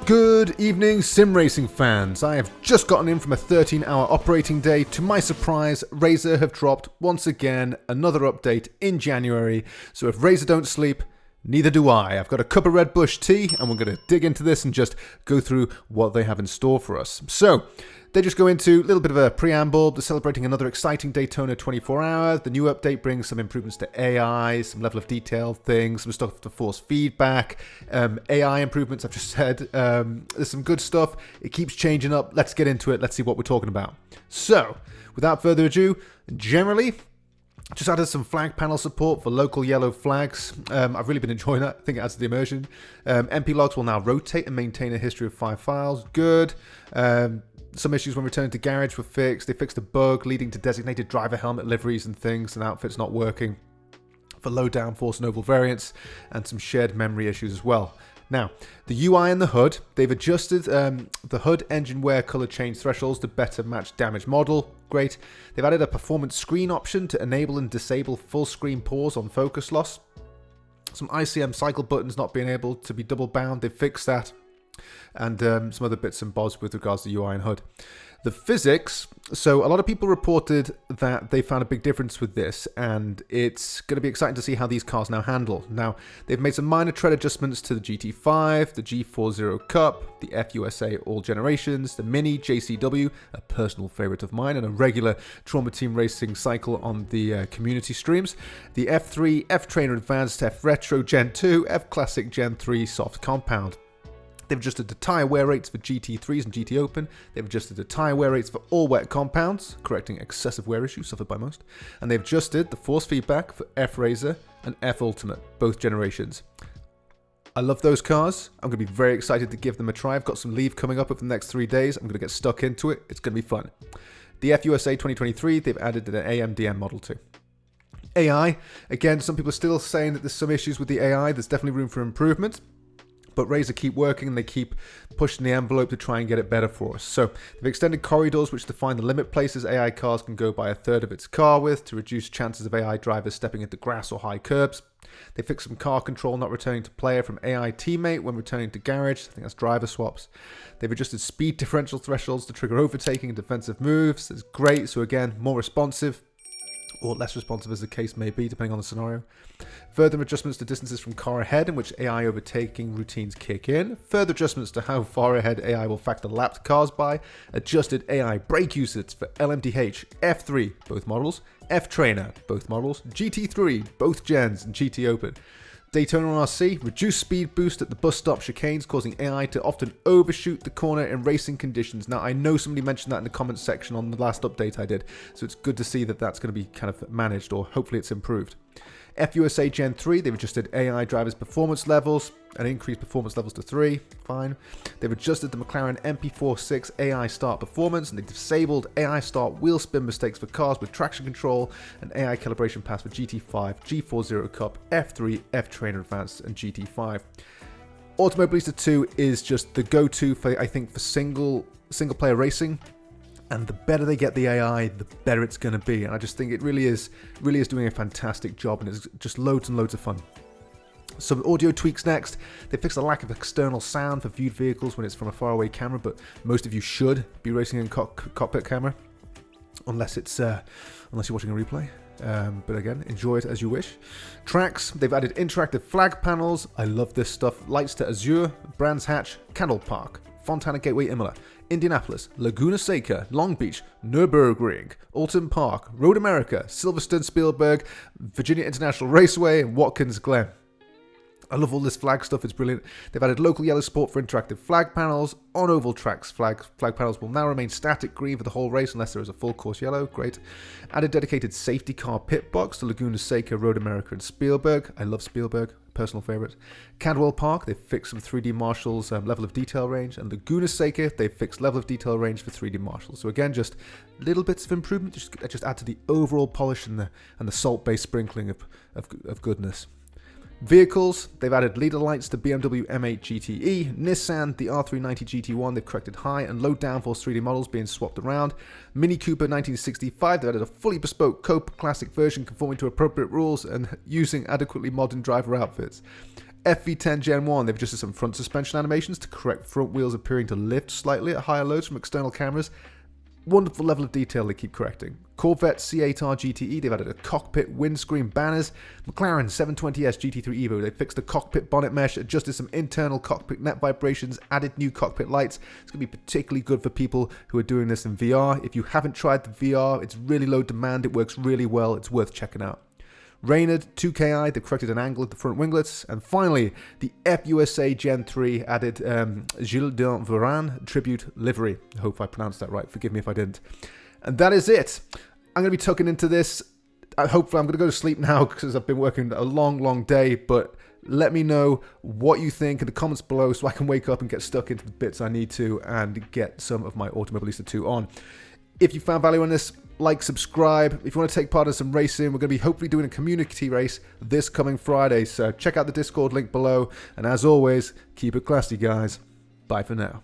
Good evening, sim racing fans. I have just gotten in from a 13-hour operating day. To my surprise, Reiza have dropped once again another update in January. So if Reiza don't sleep, neither do I. I've got a cup of Red Bush tea and we're going to dig into this and just go through what they have in store for us. So they just go into a little bit of a preamble. They're celebrating another exciting Daytona 24 hours. The new update brings some improvements to AI, some level of detail things, some stuff to force feedback, AI improvements, I've just said. There's some good stuff. It keeps changing up. Let's get into it. Let's see what we're talking about. So, without further ado, generally, just added some flag panel support for local yellow flags. I've really been enjoying that. I think it adds to the immersion. MP logs will now rotate and maintain a history of 5 files. Good. Some issues when returning to garage were fixed. They fixed a bug leading to designated driver helmet liveries and things and outfits not working for low downforce and oval variants, and some shared memory issues as well. Now, the UI and the HUD, they've adjusted the HUD engine wear color change thresholds to better match damaged model. Great. They've added a performance screen option to enable and disable full screen pause on focus loss. Some ICM cycle buttons not being able to be double bound, they've fixed that. And some other bits and bobs with regards to UI and HUD. The physics, so a lot of people reported that they found a big difference with this, and it's going to be exciting to see how these cars now handle. Now, they've made some minor tread adjustments to the GT5, the G40 Cup, the FUSA All Generations, the Mini JCW, a personal favorite of mine, and a regular traumateamracing cycle on the community streams, the F3, F-Trainer Advanced, F-Retro Gen 2, F-Classic Gen 3 Soft Compound. They've adjusted the tyre wear rates for GT3s and GT Open. They've adjusted the tyre wear rates for all wet compounds, correcting excessive wear issues suffered by most. And they've adjusted the force feedback for F-Reiza and F-Ultimate, both generations. I love those cars. I'm going to be very excited to give them a try. I've got some leave coming up over the next 3 days. I'm going to get stuck into it. It's going to be fun. The FUSA 2023, they've added an AMDM Model 2. AI, again, some people are still saying that there's some issues with the AI. There's definitely room for improvement. But Reiza keep working and they keep pushing the envelope to try and get it better for us. So they've extended corridors which define the limit places AI cars can go by a third of its car width to reduce chances of AI drivers stepping into grass or high curbs. They fixed some car control not returning to player from AI teammate when returning to garage. I think that's driver swaps. They've adjusted speed differential thresholds to trigger overtaking and defensive moves. That's great. So again, more responsive, or less responsive as the case may be, depending on the scenario. Further adjustments to distances from car ahead in which AI overtaking routines kick in. Further adjustments to how far ahead AI will factor lapped cars by. Adjusted AI brake usage for LMDH, F3, both models, F-Trainer, both models, GT3, both gens, and GT Open. Daytona RC, reduced speed boost at the bus stop chicanes, causing AI to often overshoot the corner in racing conditions. Now, I know somebody mentioned that in the comments section on the last update I did, so it's good to see that that's going to be kind of managed, or hopefully it's improved. FUSA Gen 3, they've adjusted AI drivers' performance levels and increased performance levels to 3. Fine. They've adjusted the McLaren MP46 AI start performance, and they've disabled AI start wheel spin mistakes for cars with traction control and AI calibration pass for GT5, G40 Cup, F3, F-Trainer Advanced, and GT5. Automobilista 2 is just the go-to for, I think, for single player racing. And the better they get the AI, the better it's going to be. And I just think it really is doing a fantastic job, and it's just loads and loads of fun. Some audio tweaks next. They fixed the lack of external sound for viewed vehicles when it's from a faraway camera, but most of you should be racing in cockpit camera, unless you're watching a replay. But again, enjoy it as you wish. Tracks, they've added interactive flag panels. I love this stuff. Lights to Azure, Brands Hatch, Candle Park, Fontana Gateway Imola, Indianapolis, Laguna Seca, Long Beach, Nürburgring, Alton Park, Road America, Silverstone Spielberg, Virginia International Raceway, and Watkins Glen. I love all this flag stuff, it's brilliant. They've added local yellow support for interactive flag panels. On oval tracks, flag panels will now remain static green for the whole race unless there is a full course yellow. Great. Added dedicated safety car pit box to Laguna Seca, Road America, and Spielberg. I love Spielberg, personal favorite. Cadwell Park, they've fixed some 3D marshals level of detail range. And Laguna Seca, they've fixed level of detail range for 3D marshals. So again, just little bits of improvement, just add to the overall polish and the salt-based sprinkling of goodness. Vehicles, they've added leader lights to BMW M8 GTE, Nissan, the R390 GT1, they've corrected high and low downforce 3D models being swapped around. Mini Cooper 1965, they've added a fully bespoke Cope Classic version conforming to appropriate rules and using adequately modern driver outfits. FV10 Gen 1, they've adjusted some front suspension animations to correct front wheels appearing to lift slightly at higher loads from external cameras. Wonderful level of detail they keep correcting. Corvette C8R GTE, they've added a cockpit windscreen banners. McLaren 720S GT3 Evo, they fixed the cockpit bonnet mesh, adjusted some internal cockpit net vibrations, added new cockpit lights. It's going to be particularly good for people who are doing this in VR. If you haven't tried the VR, it's really low demand, it works really well, it's worth checking out. Reynard 2KI, they've corrected an angle at the front winglets. And finally, the FUSA Gen 3 added Gilles de Varane tribute livery. I hope I pronounced that right. Forgive me if I didn't. And that is it. I'm going to be tucking into this. Hopefully, I'm going to go to sleep now because I've been working a long, long day. But let me know what you think in the comments below so I can wake up and get stuck into the bits I need to and get some of my Automobilista 2 on. If you found value in this, like, subscribe. If you want to take part in some racing, we're going to be hopefully doing a community race this coming Friday. So check out the Discord link below. And as always, keep it classy, guys. Bye for now.